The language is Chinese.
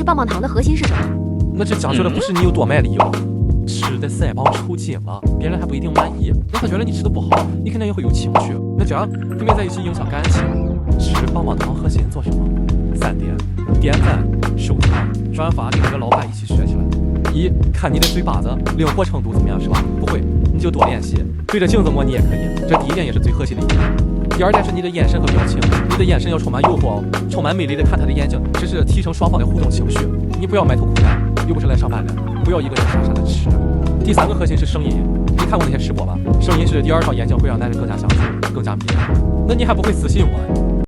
吃棒棒糖的核心是什么？那这讲究的不是你有多卖力哦，吃的腮帮抽筋了，别人还不一定满意。那他觉得你吃的不好，你肯定也会有情绪。那这样跟别在一起影响感情。吃棒棒糖核心做什么？3点：点赞、收藏、转发，跟这个老板一起学起来。1，看你的嘴巴子灵活程度怎么样，是吧？不会你就多练习，对着镜子模拟也可以。这第一点也是最核心的一点。第2点是你的眼神和表情，你的眼神要充满诱惑，充满魅力的看他的眼睛，这是提升双方的互动情绪。你不要埋头苦干，又不是来上班的，不要一个人傻傻的吃。第3个核心是声音，你看过那些吃播吧？声音是第2条眼睛，会让男人更加相处，更加迷人。那你还不会私信我？